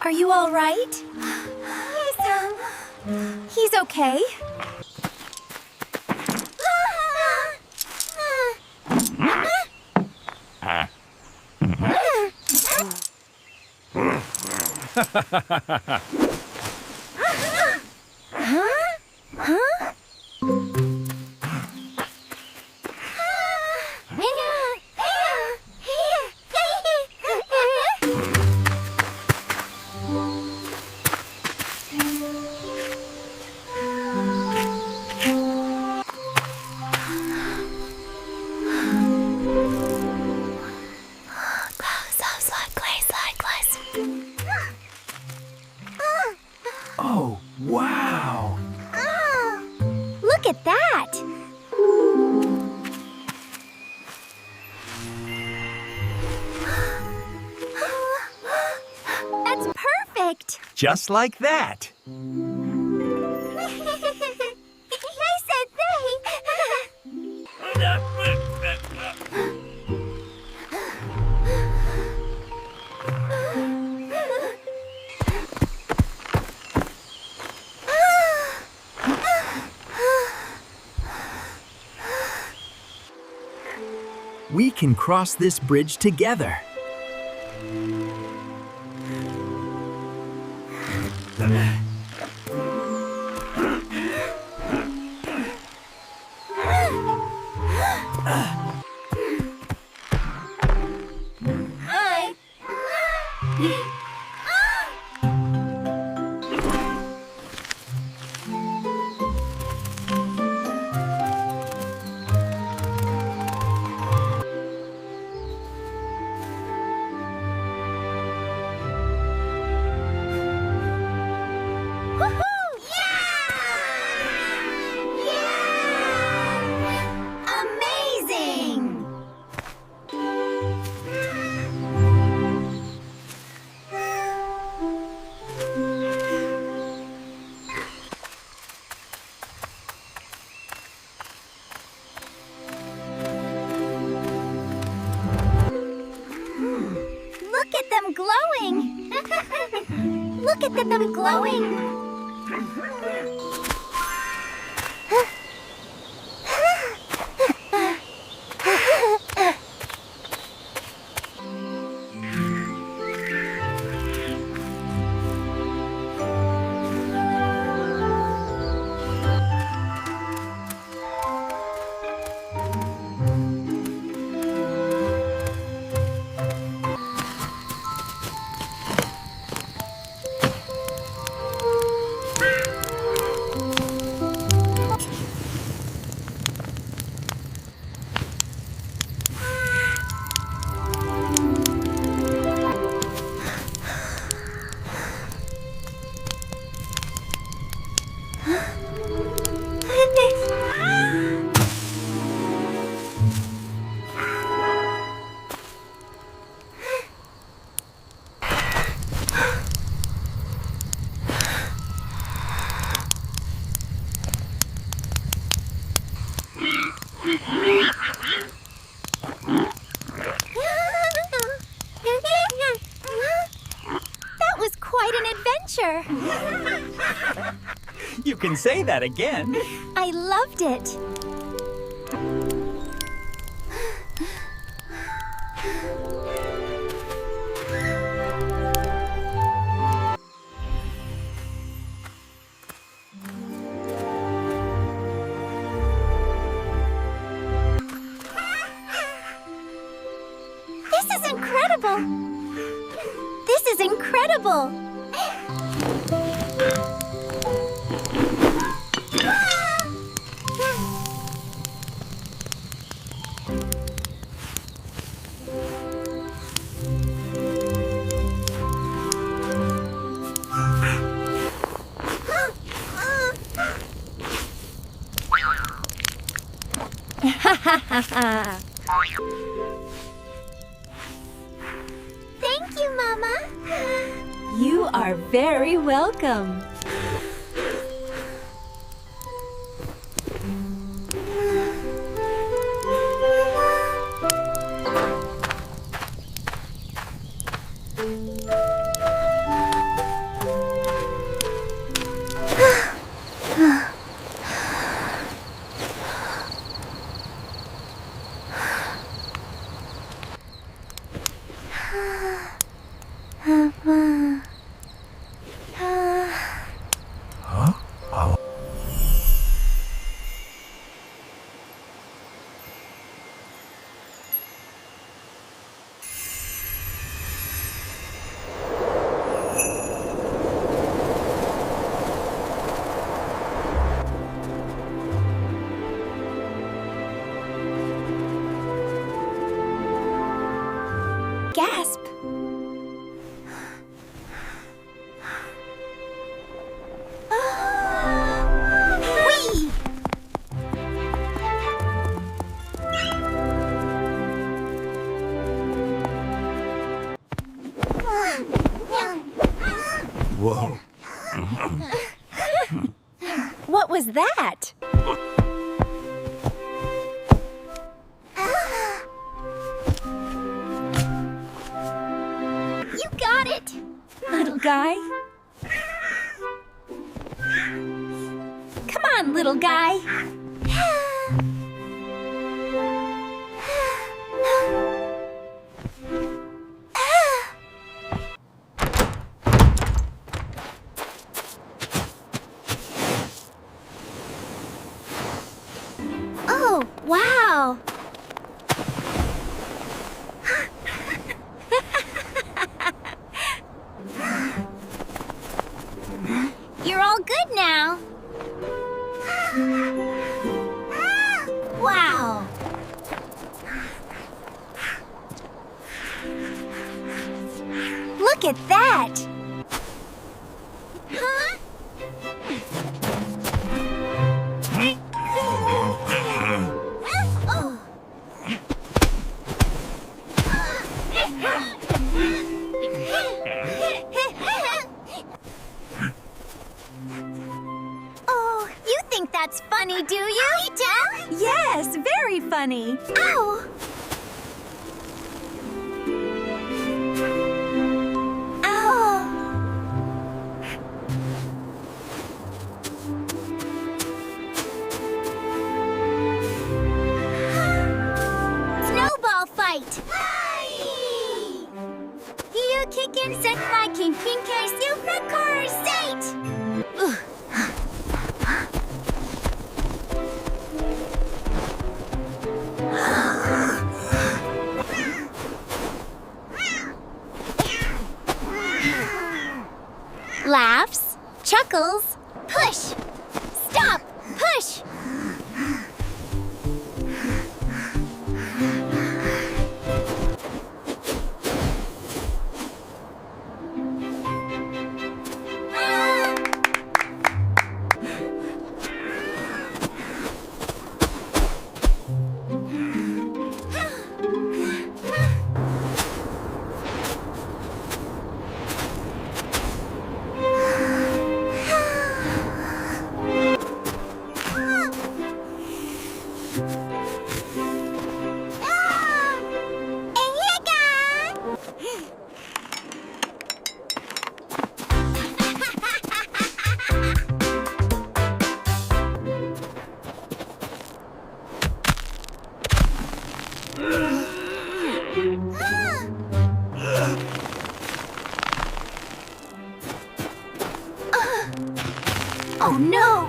Are you all right? He's okay. Oh, wow! Look at that! That's perfect! Just like that. I said We can cross this bridge together. Hi. Amazing! Look at them glowing! Look at them glowing! That was quite an adventure. You can say that again. I loved it. This is incredible! This is incredible! Thank you, Mama. You are very welcome. Gasp. Whee! Whoa. What was that? You got it. Little guy? Come on, little guy. Oh, wow. You're all good now. Wow. Look at that. Huh? Oh. Oh, you think that's funny, do you? Rita? Yes, very funny. Ow! Snowball fight! You kickin' set Viking pink super corset! Laughs, chuckles, push, stop, push. Oh no!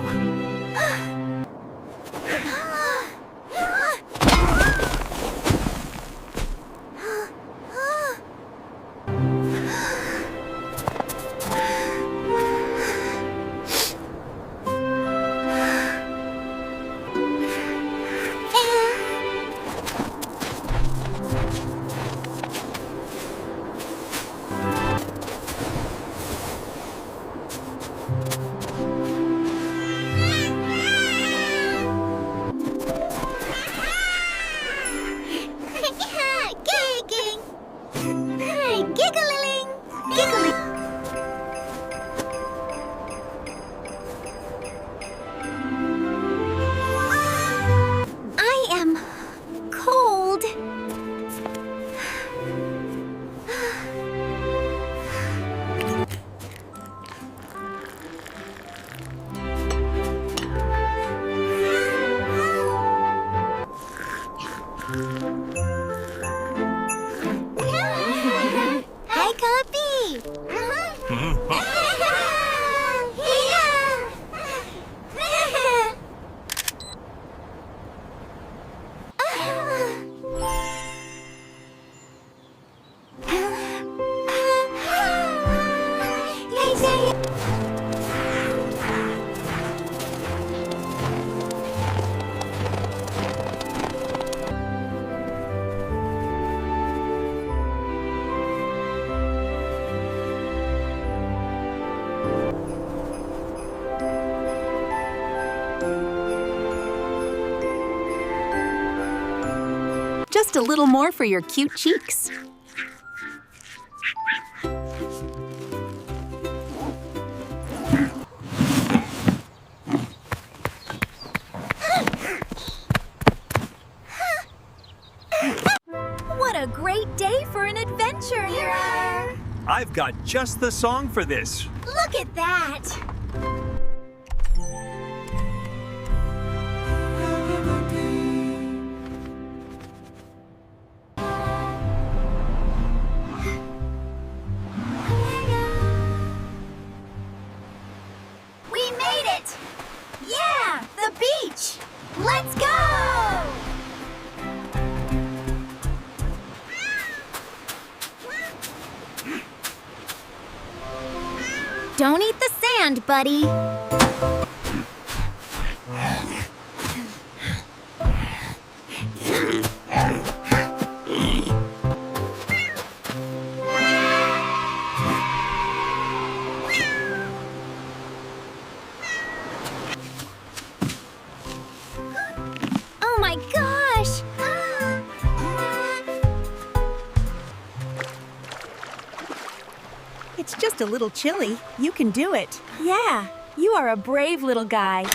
Just a little more for your cute cheeks. What a great day for an adventure! I've got just the song for this. Look at that! We made it! Yeah, the beach! Let's go! Don't eat the sand, buddy. Oh my gosh! It's just a little chilly. You can do it. Yeah, you are a brave little guy.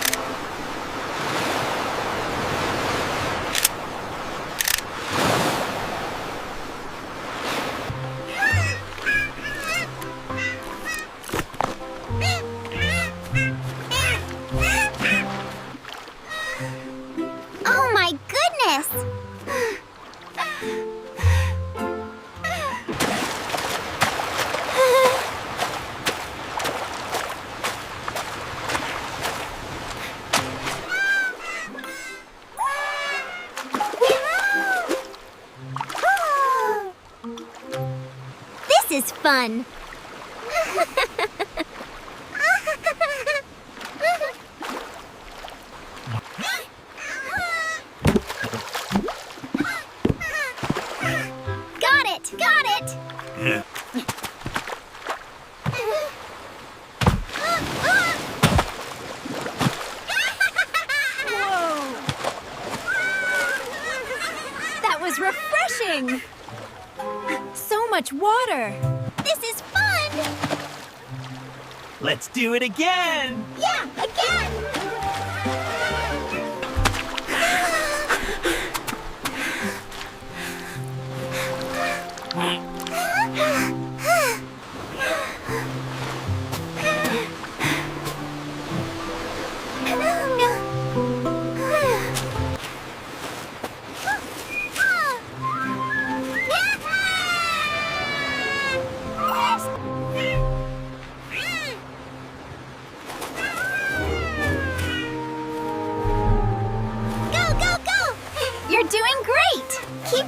Oh my goodness! This is fun. Got it! That was refreshing! So much water! This is fun! Let's do it again. Yeah, again! Go, go, go! You're doing great! Keep...